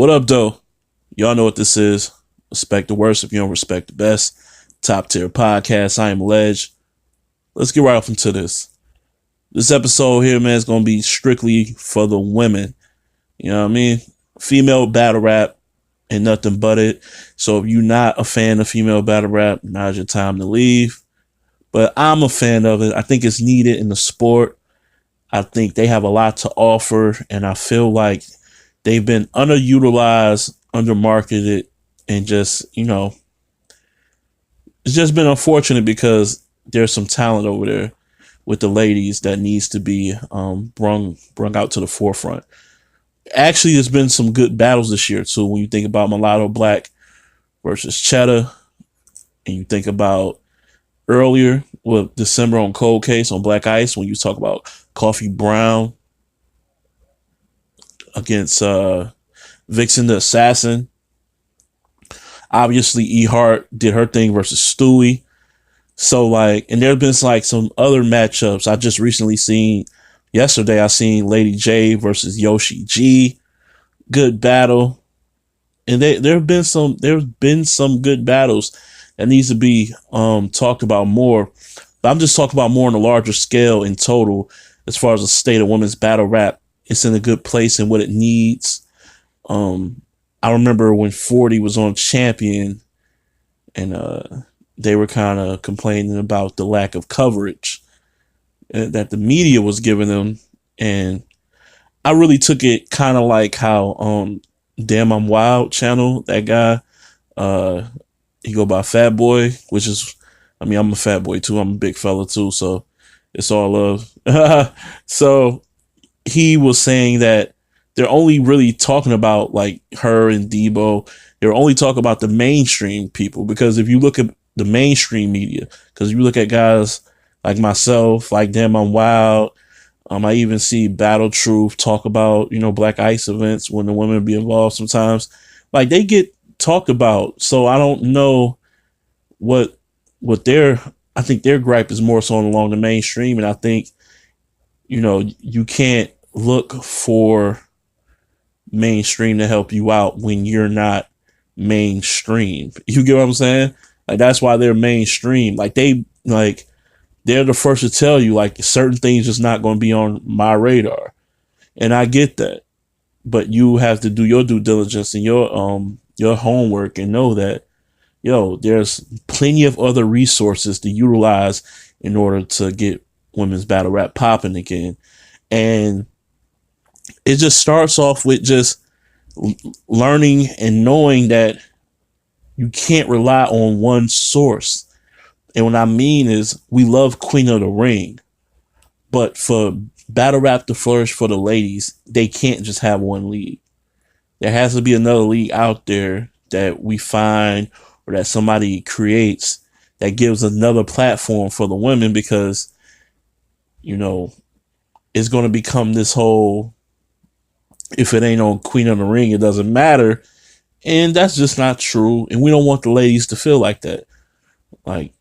What up, though? Y'all know what this is. Respect the worst if you don't respect the best. Top tier podcast. I am Ledge. Let's get right off into this. This episode here, man, is going to be strictly for the women. You know what I mean? Female battle rap and nothing but it. So if you're not a fan of female battle rap, now's your time to leave. But I'm a fan of it. I think it's needed in the sport. I think they have a lot to offer, and I feel like they've been underutilized, undermarketed, and just, it's just been unfortunate because there's some talent over there with the ladies that needs to be brung out to the forefront. Actually, there's been some good battles this year, too, when you think about Mulatto Black versus Cheddar, and you think about earlier with December on Cold Case on Black Ice, when you talk about Coffee Brown against Vixen the Assassin. Obviously, E Hart did her thing versus Stewie. So, and there have been some other matchups. I just recently seen, yesterday, I seen Lady J versus Yoshi G. Good battle. And there's been some good battles that needs to be talked about more. But I'm just talking about more on a larger scale in total as far as the state of women's battle rap. It's in a good place and what it needs. I remember when 40 was on Champion and they were kind of complaining about the lack of coverage that the media was giving them. And I really took it kind of like how Damn I'm Wild channel, that guy, he go by Fat Boy, which is, I'm a fat boy too. I'm a big fella too. So it's all love. So he was saying that they're only really talking about her and Debo. They're only talking about the mainstream people, because if you look at the mainstream media, because you look at guys like myself, like Damn I'm Wild, I even see Battle Truth talk about, Black Ice events when the women be involved sometimes. They get talked about. So I don't know what I think their gripe is more so along the mainstream. And I think, you can't look for mainstream to help you out when you're not mainstream. You get what I'm saying? That's why they're mainstream. They're the first to tell you certain things just not going to be on my radar. And I get that. But you have to do your due diligence and your homework and know that, there's plenty of other resources to utilize in order to get women's battle rap popping again. And it just starts off with just learning and knowing that you can't rely on one source. And what I mean is, we love Queen of the Ring, but for battle rap to flourish for the ladies, they can't just have one league. There has to be another league out there that we find or that somebody creates that gives another platform for the women, because, it's going to become this whole, if it ain't on Queen of the Ring, it doesn't matter. And that's just not true. And we don't want the ladies to feel like that.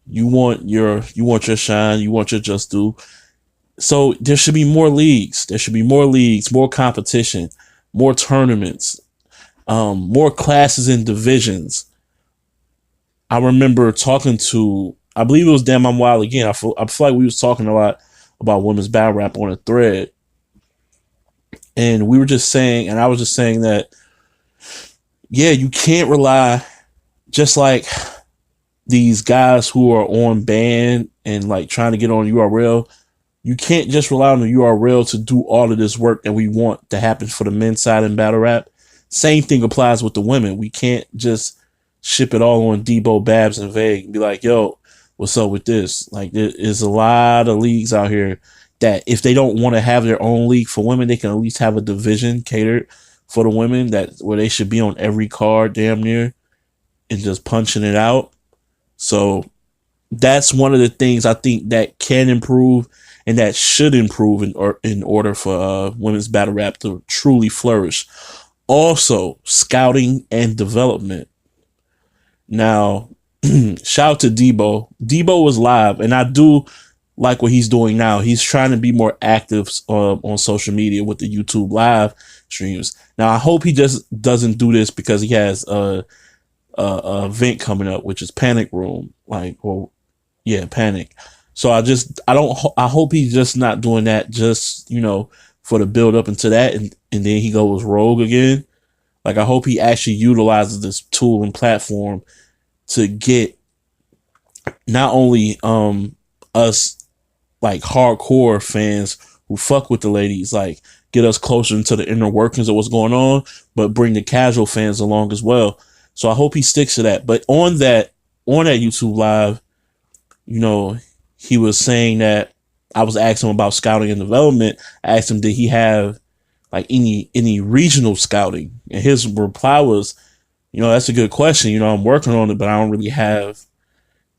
You want your shine, you want your just due. So there should be more leagues. There should be more leagues, more competition, more tournaments, more classes and divisions. I remember talking to, I believe it was Damn I'm Wild again. I feel like we was talking a lot about women's battle rap on a thread. And we were just saying, and I was just saying that, yeah, you can't rely, just like these guys who are on band and trying to get on URL. You can't just rely on the URL to do all of this work that we want to happen for the men's side in battle rap. Same thing applies with the women. We can't just ship it all on Debo, Babs, and Vague and be like, yo, what's up with this? There is a lot of leagues out here that if they don't want to have their own league for women, they can at least have a division catered for the women where they should be on every card damn near and just punching it out. So that's one of the things I think that can improve and that should improve in order for women's battle rap to truly flourish. Also, scouting and development. Now, shout out to Debo. Debo was live, and I do like what he's doing now. He's trying to be more active on social media with the YouTube live streams. Now, I hope he just doesn't do this because he has a event coming up, which is Panic Room. Panic. So I hope he's just not doing that just, for the build up into that. And then he goes rogue again. Like, I hope he actually utilizes this tool and platform to get not only, us like hardcore fans who fuck with the ladies, like get us closer into the inner workings of what's going on, but bring the casual fans along as well. So I hope he sticks to that. But on that YouTube live, he was saying that I was asking him about scouting and development. I asked him, did he have like any regional scouting? And his reply was, that's a good question. I'm working on it, but I don't really have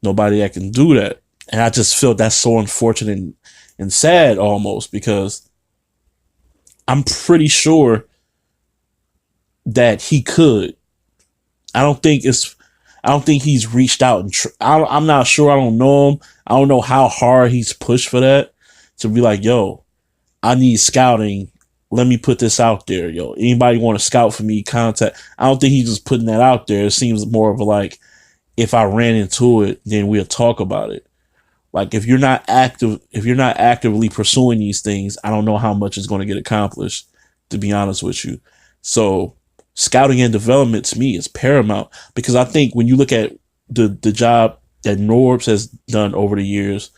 nobody that can do that. And I just feel that's so unfortunate and sad almost, because I'm pretty sure that he could. I don't think he's reached out and I'm not sure. I don't know him. I don't know how hard he's pushed for that to be like, yo, I need scouting. Let me put this out there. Yo, anybody want to scout for me? Contact. I don't think he's just putting that out there. It seems more of a like, if I ran into it, then we'll talk about it. Like, if you're not actively pursuing these things, I don't know how much is going to get accomplished, to be honest with you. So scouting and development to me is paramount, because I think when you look at the job that Norbs has done over the years,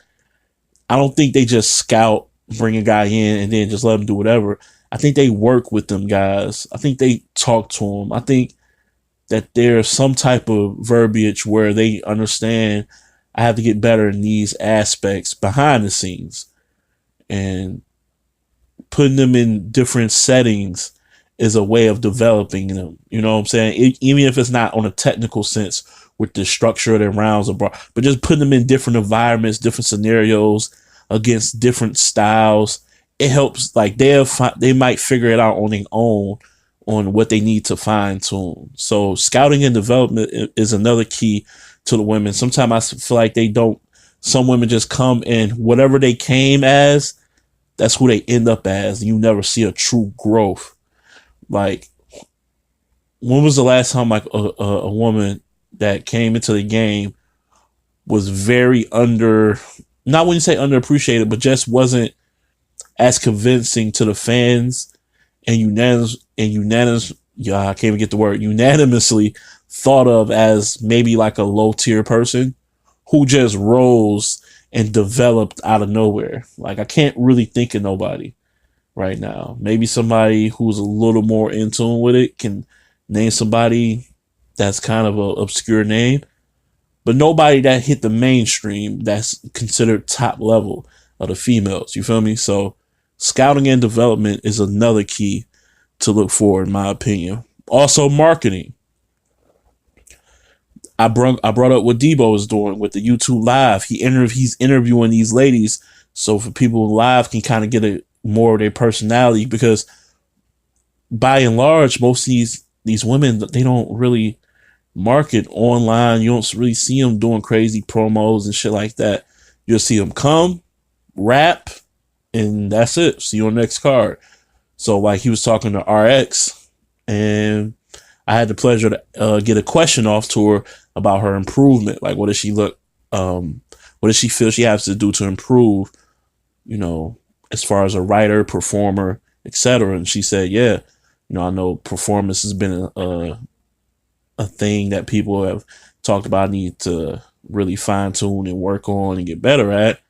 I don't think they just scout, bring a guy in, and then just let him do whatever. I think they work with them guys. I think they talk to them. I think that there's some type of verbiage where they understand I have to get better in these aspects behind the scenes, and putting them in different settings is a way of developing them. You know what I'm saying? Even if it's not on a technical sense with the structure of their rounds, but just putting them in different environments, different scenarios against different styles. It helps. Like, they might figure it out on their own on what they need to fine tune. So scouting and development is another key to the women. Sometimes I feel like some women just come in whatever they came as, that's who they end up as. You never see a true growth. Like, when was the last time like a woman that came into the game was very not when you say underappreciated, but just wasn't as convincing to the fans and unanimously thought of as maybe like a low tier person who just rose and developed out of nowhere? Like, I can't really think of nobody right now. Maybe somebody who's a little more in tune with it can name somebody that's kind of an obscure name, but nobody that hit the mainstream that's considered top level of the females. You feel me? So scouting and development is another key to look for, in my opinion. Also, marketing. I brought up what Debo is doing with the YouTube live. He's interviewing these ladies, so for people live can kind of get more of their personality, because by and large, most of these women, they don't really market online. You don't really see them doing crazy promos and shit like that. You'll see them come, rap, and that's it. See you on the next card. So like, he was talking to RX, and I had the pleasure to get a question off to her about her improvement. Like, what does she feel she has to do to improve, as far as a writer, performer, etc. And she said, yeah, I know performance has been a thing that people have talked about, need to really fine tune and work on and get better at.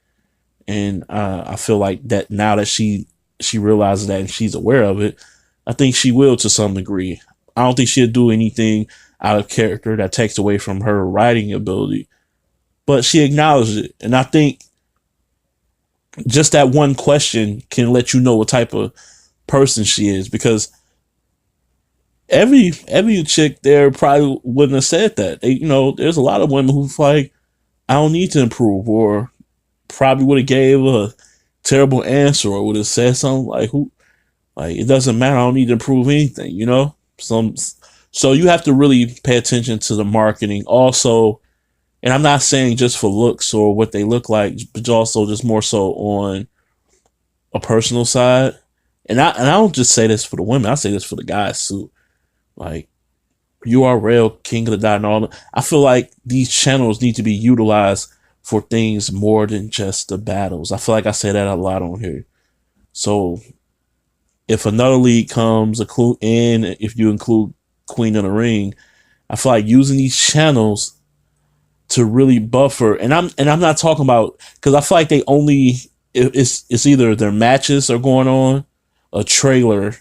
And I feel like that now that she realizes that and she's aware of it, I think she will to some degree. I don't think she'll do anything out of character that takes away from her writing ability, but she acknowledged it. And I think just that one question can let you know what type of person she is, because every chick there probably wouldn't have said that. There's a lot of women who's like, I don't need to improve, or probably would have gave a terrible answer, or would have said something like, it doesn't matter, I don't need to improve anything, So you have to really pay attention to the marketing. Also, And I'm not saying just for looks or what they look like, but also just more so on a personal side. And I don't just say this for the women. I say this for the guys too. Like URL, King of the Dot, and all that. I feel like these channels need to be utilized for things more than just the battles. I feel like I say that a lot on here. So if another league comes, if you include Queen of the Ring, I feel like using these channels to really buffer. And I'm not talking about, because I feel like they only, it's either their matches are going on, a trailer,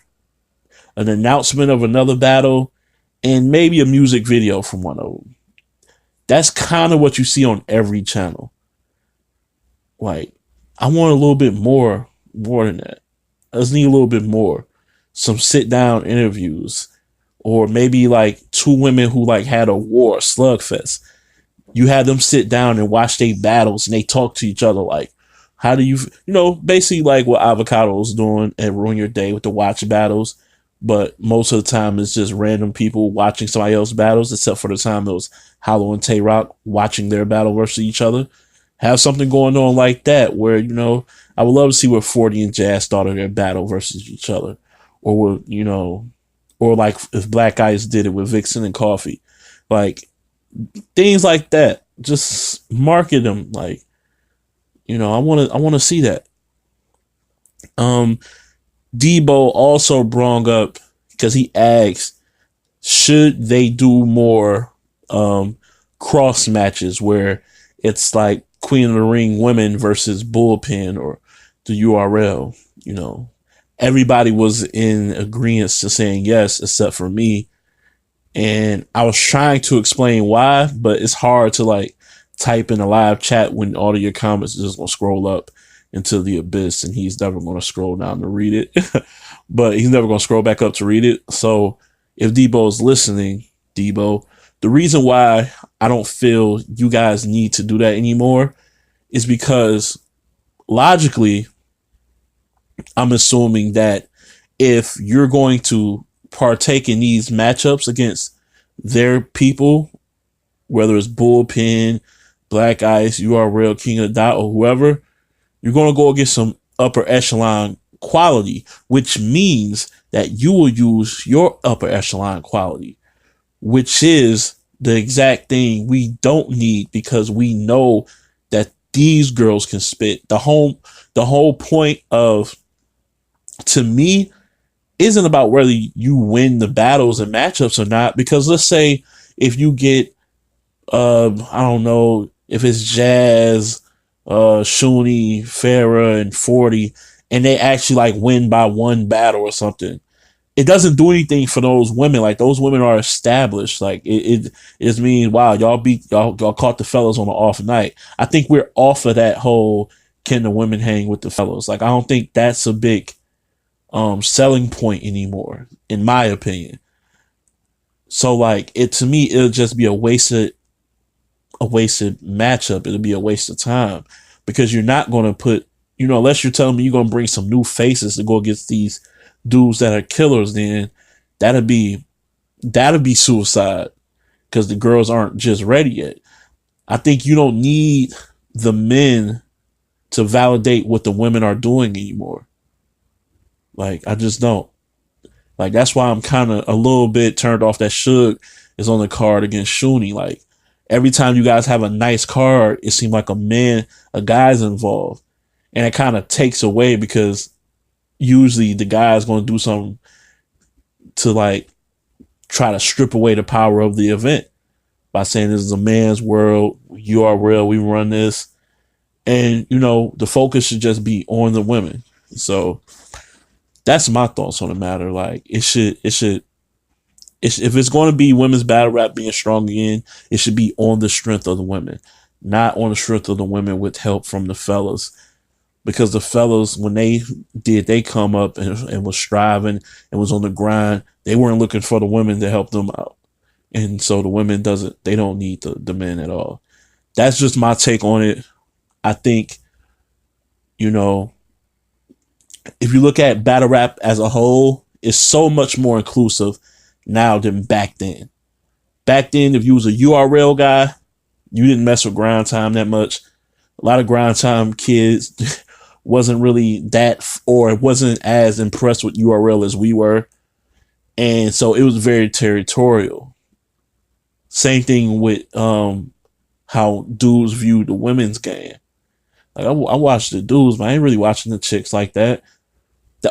an announcement of another battle, and maybe a music video from one of them. That's kind of what you see on every channel. Like, I want a little bit more than that. I just need a little bit more. Some sit down interviews, or maybe like two women who like had a war, slugfest. You had them sit down and watch their battles, and they talk to each other like, how do you, basically like what Avocado's doing and Ruin Your Day with the watch battles. But most of the time it's just random people watching somebody else's battles, except for the time it was Hollow and Tay Rock watching their battle versus each other. Have something going on like that where, I would love to see where 40 and Jazz started their battle versus each other. Or, or like if Black Ice did it with Vixen and Coffee. Like, things like that. Just market them. Like, I want to see that. Debo also brought up, because he asked, should they do more cross matches where it's like Queen of the Ring women versus Bullpen or the URL? Everybody was in agreement to saying yes, except for me. And I was trying to explain why, but it's hard to like type in a live chat when all of your comments are just going to scroll up into the abyss, and he's never going to scroll down to read it. But he's never going to scroll back up to read it. So if Debo's listening, Debo, the reason why I don't feel you guys need to do that anymore is because logically, I'm assuming that if you're going to partake in these matchups against their people, whether it's Bullpen, Black Ice, URL, King of the Dot, or whoever, you're going to go against some upper echelon quality, which means that you will use your upper echelon quality, which is the exact thing we don't need, because we know that these girls can spit. The whole point of, to me, isn't about whether you win the battles and matchups or not, because let's say if you get, I don't know, if it's Jazz, Shuni, Farah, and 40, and they actually like win by one battle or something, it doesn't do anything for those women. Like, those women are established. Like, it just means, wow, y'all caught the fellas on an off night. I think we're off of that whole, can the women hang with the fellas? Like, I don't think that's a big selling point anymore, in my opinion. So like, to me, it'll just be a wasted matchup. It'll be a waste of time, because you're not going to put, unless you're telling me you're going to bring some new faces to go against these dudes that are killers, then that'll be suicide, because the girls aren't just ready yet. I think you don't need the men to validate what the women are doing anymore. Like, I just don't. Like, that's why I'm kind of a little bit turned off that Suge is on the card against Shuni. Like, every time you guys have a nice card, it seems like a guy's involved. And it kind of takes away, because usually the guy's going to do something to like try to strip away the power of the event by saying this is a man's world, URL, we run this. And, the focus should just be on the women. So that's my thoughts on the matter. Like, if it's going to be women's battle rap being strong again, it should be on the strength of the women, not on the strength of the women with help from the fellas. Because the fellas, when they come up and was striving and was on the grind, they weren't looking for the women to help them out. And so the women they don't need the men at all. That's just my take on it. I think, if you look at battle rap as a whole, it's so much more inclusive now than back then. Back then, if you was a URL guy, you didn't mess with grind time that much. A lot of grind time kids wasn't really that, or it wasn't as impressed with URL as we were. And so it was very territorial. Same thing with how dudes view the women's game. Like I watched the dudes, but I ain't really watching the chicks like that.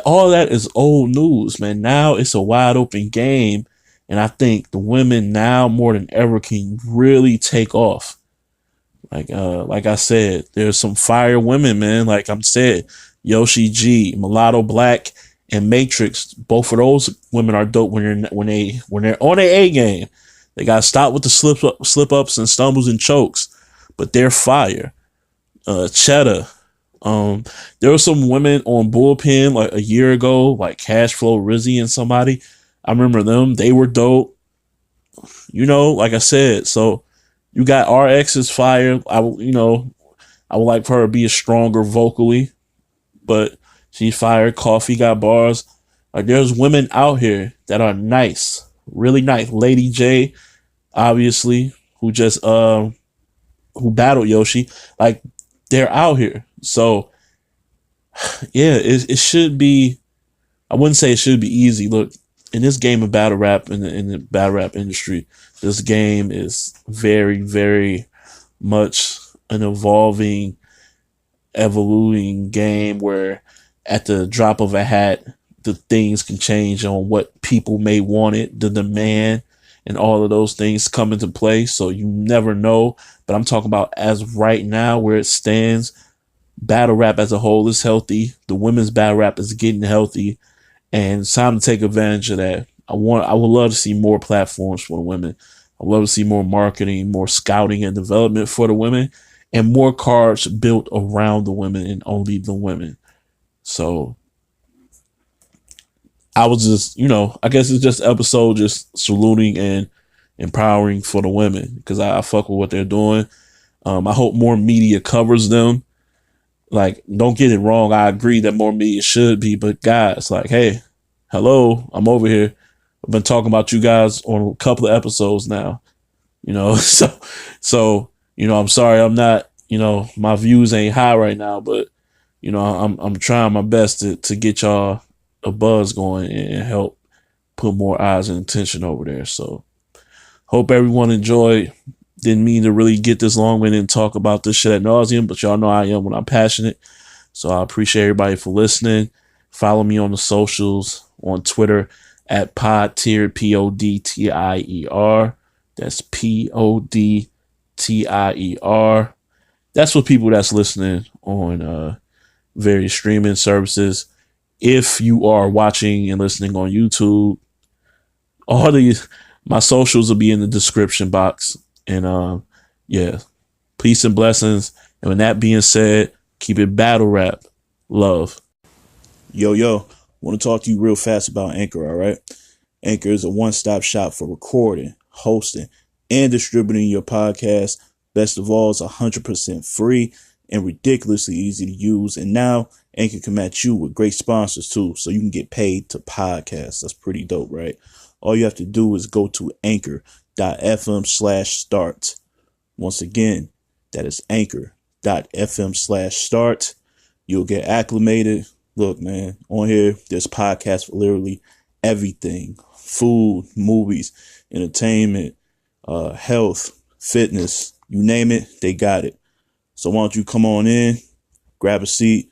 All that is old news, man. Now it's a wide open game, and I think the women now more than ever can really take off. Like I said, there's some fire women, man. Like I'm said, Yoshi G, Mulatto Black, and Matrix. Both of those women are dope when they're on their A game. They got to stop with the slip ups and stumbles and chokes, but they're fire. Cheddar. There were some women on Bullpen like a year ago, like Cashflow, Rizzy, and somebody. I remember them. They were dope. Like I said, so you got RX's fire. I would like for her to be stronger vocally, but she's fire. Coffee got bars. Like there's women out here that are nice, really nice. Lady J, obviously, who just who battled Yoshi. Like they're out here. So yeah, it should be. I wouldn't say it should be easy. Look, in this game of battle rap, in the battle rap industry, this game is very, very much an evolving game where at the drop of a hat, the things can change on what people may want it, the demand, and all of those things come into play. So you never know. But I'm talking about as right now where it stands, battle rap as a whole is healthy. The women's battle rap is getting healthy, and it's time to take advantage of that. I would love to see more platforms for the women. I would love to see more marketing, more scouting and development for the women, and more cards built around the women and only the women. So I was just, I guess it's just episode just saluting and empowering for the women because I fuck with what they're doing. I hope more media covers them. Like, don't get it wrong. I agree that more media should be, but guys, like, hey, hello, I'm over here. I've been talking about you guys on a couple of episodes now, so, I'm sorry. I'm not, my views ain't high right now, but, I'm trying my best to get y'all a buzz going and help put more eyes and attention over there. So hope everyone enjoyed. Didn't mean to really get this long and talk about this shit ad nauseum, but y'all know I am when I'm passionate. So I appreciate everybody for listening. Follow me on the socials on Twitter at Podtier, PODTIER. That's PODTIER. That's for people that's listening on various streaming services. If you are watching and listening on YouTube, all these my socials will be in the description box. And yeah, peace and blessings. And with that being said, keep it battle rap. Love. Yo, want to talk to you real fast about Anchor, all right? Anchor is a one-stop shop for recording, hosting, and distributing your podcast. Best of all, it's 100% free and ridiculously easy to use. And now Anchor can match you with great sponsors too, so you can get paid to podcast. That's pretty dope, right? All you have to do is go to anchor.fm/start. Once again, that is anchor.fm/start. You'll get acclimated. Look, man, on here, there's podcasts for literally everything. Food, movies, entertainment, health, fitness, you name it, they got it. So why don't you come on in, grab a seat,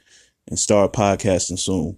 and start podcasting soon.